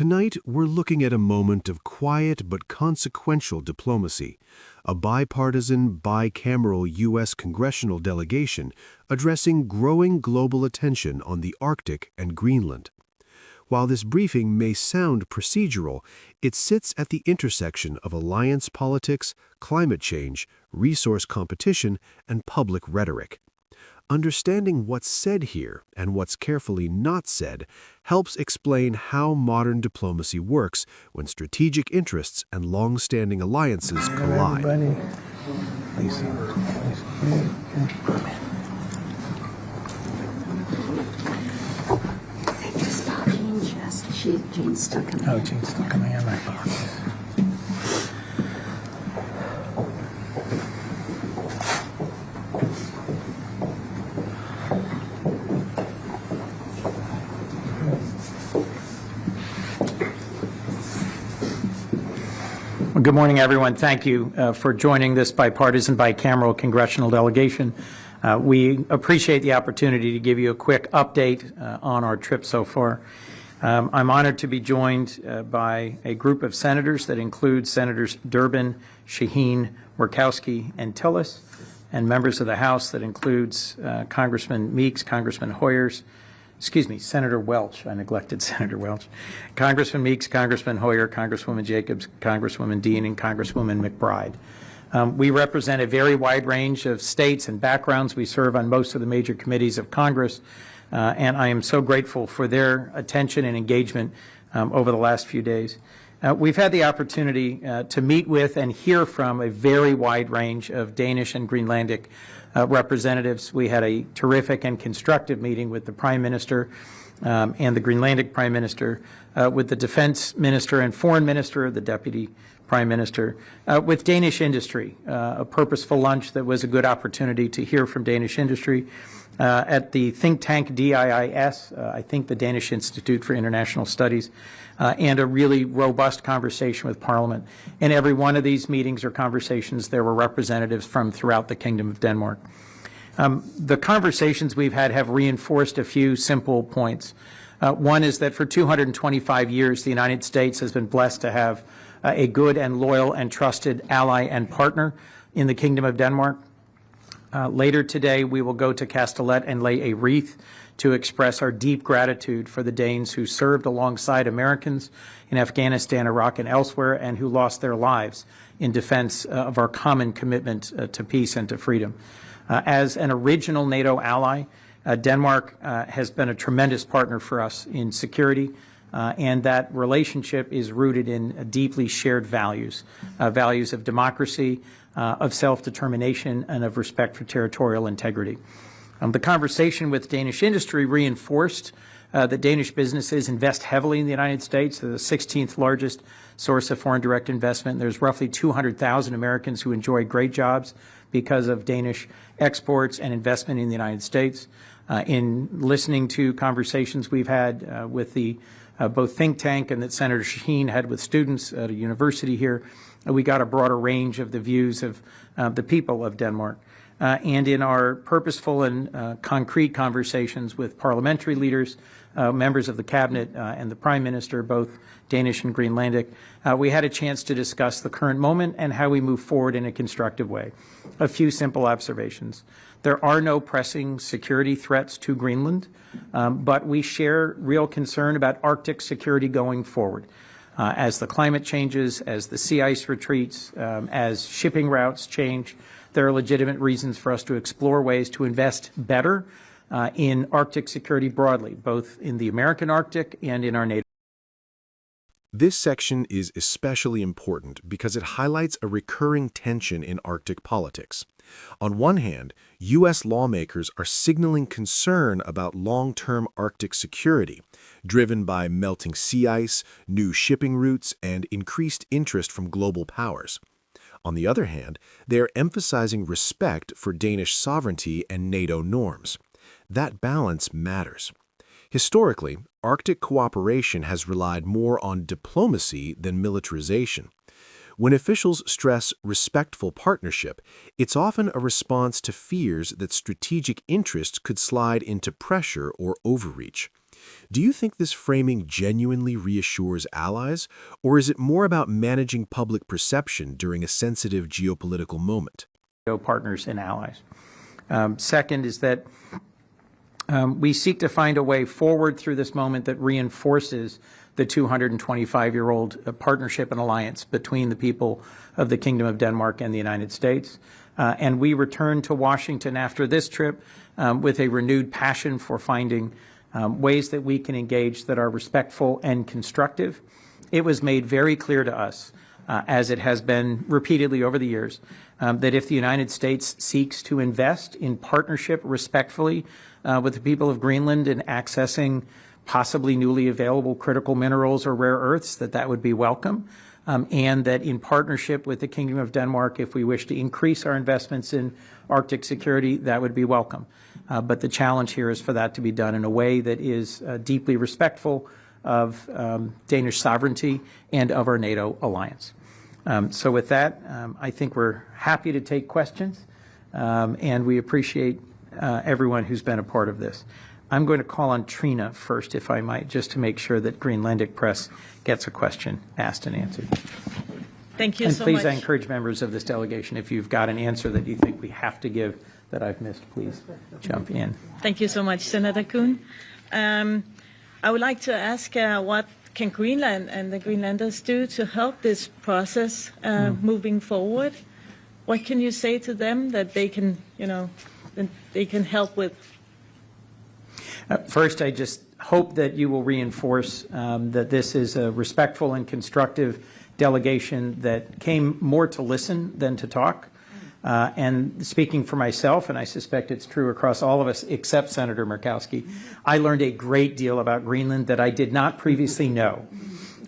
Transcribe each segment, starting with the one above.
Tonight, we're looking at a moment of quiet but consequential diplomacy, a bipartisan, bicameral U.S. congressional delegation addressing growing global attention on the Arctic and Greenland. While this briefing may sound procedural, it sits at the intersection of alliance politics, climate change, resource competition, and public rhetoric. Understanding what's said here and what's carefully not said helps explain how modern diplomacy works when strategic interests and long-standing alliances collide. Lisa. Jean's still coming. Oh, Jean's still coming in. Right. Well, good morning, everyone. Thank you for joining this bipartisan, bicameral congressional delegation. We appreciate the opportunity to give you a quick update on our trip so far. I'm honored to be joined by a group of senators that includes Senators Durbin, Shaheen, Murkowski, and Tillis, and members of the House that includes Congressman Meeks, Congressman Senator Welch. I neglected Senator Welch. Congressman Meeks, Congressman Hoyer, Congresswoman Jacobs, Congresswoman Dean, and Congresswoman McBride. We represent a very wide range of states and backgrounds. We serve on most of the major committees of Congress. And I am so grateful for their attention and engagement over the last few days. We've had the opportunity to meet with and hear from a very wide range of Danish and Greenlandic representatives. We had a terrific and constructive meeting with the Prime Minister and the Greenlandic Prime Minister, with the Defense Minister and Foreign Minister, the Deputy Prime Minister, with Danish industry, a purposeful lunch that was a good opportunity to hear from Danish industry. At the think tank DIIS, I think the Danish Institute for International Studies, and a really robust conversation with Parliament. In every one of these meetings or conversations, there were representatives from throughout the Kingdom of Denmark. The conversations we've had have reinforced a few simple points. One is that for 225 years, the United States has been blessed to have a good and loyal and trusted ally and partner in the Kingdom of Denmark. Later today, we will go to Castellet and lay a wreath to express our deep gratitude for the Danes who served alongside Americans in Afghanistan, Iraq, and elsewhere, and who lost their lives in defense of our common commitment to peace and to freedom. As an original NATO ally, Denmark has been a tremendous partner for us in security, and that relationship is rooted in deeply shared values, values of democracy, of self-determination, and of respect for territorial integrity. The conversation with Danish industry reinforced that Danish businesses invest heavily in the United States. They're the 16th largest source of foreign direct investment. There's roughly 200,000 Americans who enjoy great jobs because of Danish exports and investment in the United States. In listening to conversations we've had with the both think tank and that Senator Shaheen had with students at a university here, we got a broader range of the views of the people of Denmark. And in our purposeful and concrete conversations with parliamentary leaders, members of the cabinet and the Prime Minister, both Danish and Greenlandic, we had a chance to discuss the current moment and how we move forward in a constructive way. A few simple observations. There are no pressing security threats to Greenland, but we share real concern about Arctic security going forward. As the climate changes, as the sea ice retreats, as shipping routes change, there are legitimate reasons for us to explore ways to invest better in Arctic security broadly, both in the American Arctic and in our NATO. This section is especially important because it highlights a recurring tension in Arctic politics. On one hand, U.S. lawmakers are signaling concern about long-term Arctic security, driven by melting sea ice, new shipping routes, and increased interest from global powers. On the other hand, they are emphasizing respect for Danish sovereignty and NATO norms. That balance matters. Historically, Arctic cooperation has relied more on diplomacy than militarization. When officials stress respectful partnership, it's often a response to fears that strategic interests could slide into pressure or overreach. Do you think this framing genuinely reassures allies, or is it more about managing public perception during a sensitive geopolitical moment? Partners and allies. Second is that we seek to find a way forward through this moment that reinforces the 225-year-old partnership and alliance between the people of the Kingdom of Denmark and the United States. And we return to Washington after this trip with a renewed passion for finding ways that we can engage that are respectful and constructive. It was made very clear to us, as it has been repeatedly over the years, that if the United States seeks to invest in partnership respectfully with the people of Greenland in accessing possibly newly available critical minerals or rare earths, that would be welcome, and that in partnership with the Kingdom of Denmark, if we wish to increase our investments in Arctic security, that would be welcome. But the challenge here is for that to be done in a way that is deeply respectful of Danish sovereignty and of our NATO alliance. So with that, I think we're happy to take questions, and we appreciate everyone who's been a part of this. I'm going to call on Trina first, if I might, just to make sure that Greenlandic Press gets a question asked and answered. Thank you and so please, much. I encourage members of this delegation, if you've got an answer that you think we have to give that I've missed, please jump in. Thank you so much, Senator Kuhn. I would like to ask what can Greenland and the Greenlanders do to help this process moving forward? What can you say to them that they can, that they can help with? First, I just hope that you will reinforce that this is a respectful and constructive delegation that came more to listen than to talk. And speaking for myself, and I suspect it's true across all of us except Senator Murkowski, I learned a great deal about Greenland that I did not previously know.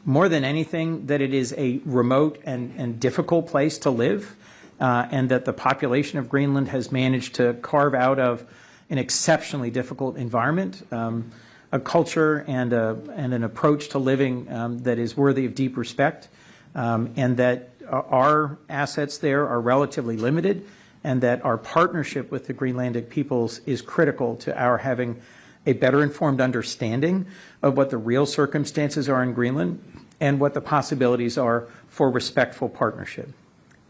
More than anything, that it is a remote and difficult place to live, and that the population of Greenland has managed to carve out of an exceptionally difficult environment, a culture and an approach to living that is worthy of deep respect, and that our assets there are relatively limited, and that our partnership with the Greenlandic peoples is critical to our having a better informed understanding of what the real circumstances are in Greenland and what the possibilities are for respectful partnership.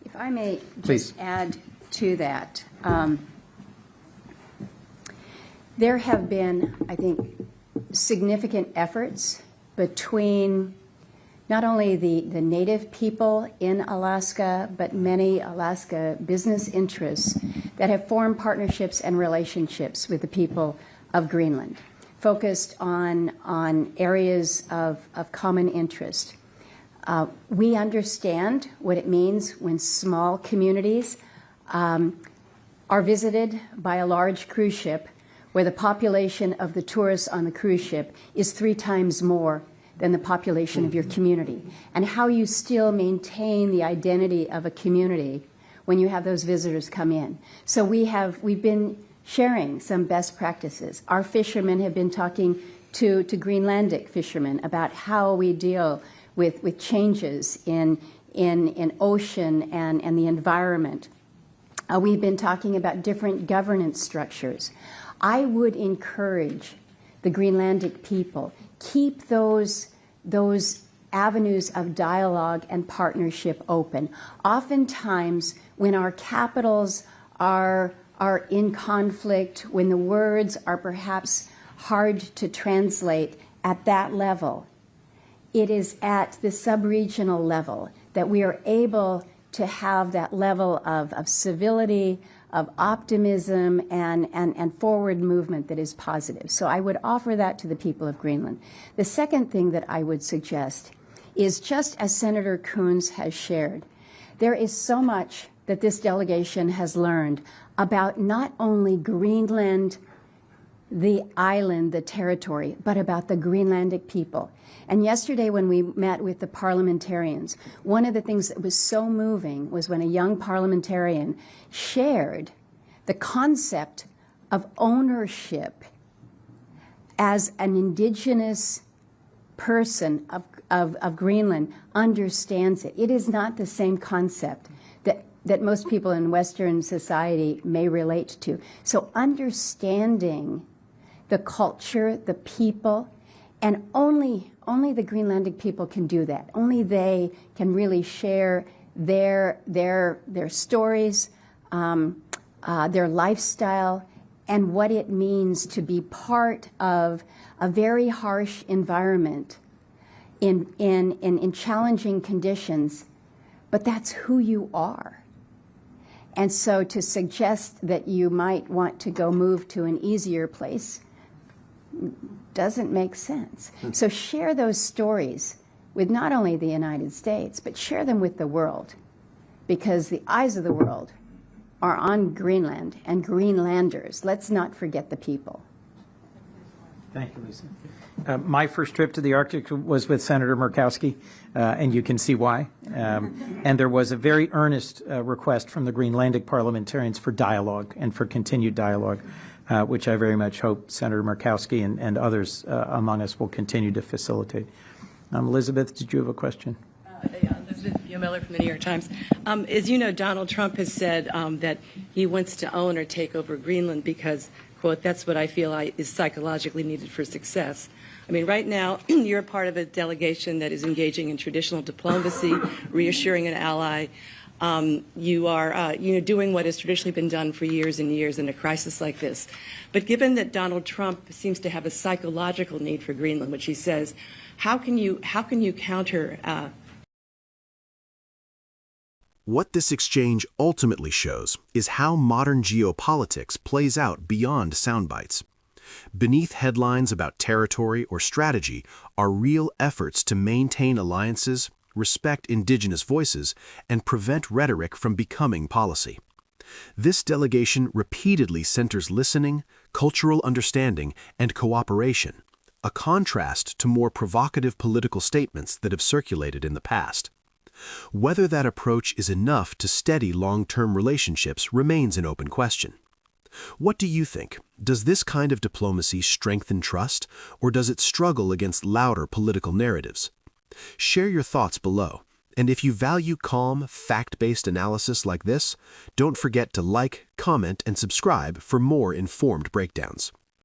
If I may Please. just add to that, there have been, I think, significant efforts between not only the native people in Alaska, but many Alaska business interests that have formed partnerships and relationships with the people of Greenland, focused on areas of common interest. We understand what it means when small communities are visited by a large cruise ship where the population of the tourists on the cruise ship is 3 times more than the population of your community, and how you still maintain the identity of a community when you have those visitors come in. So we've been sharing some best practices. Our fishermen have been talking to Greenlandic fishermen about how we deal with changes in ocean and the environment. We've been talking about different governance structures. I would encourage the Greenlandic people, keep those avenues of dialogue and partnership open. Oftentimes, when our capitals are in conflict, when the words are perhaps hard to translate at that level, it is at the sub-regional level that we are able to have that level of civility, of optimism, and forward movement that is positive. So I would offer that to the people of Greenland. The second thing that I would suggest is, just as Senator Coons has shared, there is so much that this delegation has learned about not only Greenland, the island, the territory, but about the Greenlandic people. And yesterday when we met with the parliamentarians, one of the things that was so moving was when a young parliamentarian shared the concept of ownership as an indigenous person of Greenland understands it. It is not the same concept that most people in Western society may relate to. So understanding the culture, the people, And only the Greenlandic people can do that. Only they can really share their stories, their lifestyle, and what it means to be part of a very harsh environment in challenging conditions, but that's who you are. And so to suggest that you might want to go move to an easier place doesn't make sense. So share those stories with not only the United States, but share them with the world, because the eyes of the world are on Greenland and Greenlanders. Let's not forget the people. Thank you, Lisa. My first trip to the Arctic was with Senator Murkowski, and you can see why. And there was a very earnest request from the Greenlandic parliamentarians for dialogue and for continued dialogue, which I very much hope Senator Murkowski and others among us will continue to facilitate. Elizabeth, did you have a question? Yeah, Elizabeth Miller from the New York Times. As you know, Donald Trump has said that he wants to own or take over Greenland because, quote, that's what I feel is psychologically needed for success. I mean, right now, you're a part of a delegation that is engaging in traditional diplomacy, reassuring an ally. You are doing what has traditionally been done for years and years in a crisis like this. But given that Donald Trump seems to have a psychological need for Greenland, which he says, how can you counter? What this exchange ultimately shows is how modern geopolitics plays out beyond soundbites. Beneath headlines about territory or strategy are real efforts to maintain alliances, respect indigenous voices, and prevent rhetoric from becoming policy. This delegation repeatedly centers listening, cultural understanding, and cooperation, a contrast to more provocative political statements that have circulated in the past. Whether that approach is enough to steady long-term relationships remains an open question. What do you think? Does this kind of diplomacy strengthen trust, or does it struggle against louder political narratives? Share your thoughts below, and if you value calm, fact-based analysis like this, don't forget to like, comment, and subscribe for more informed breakdowns.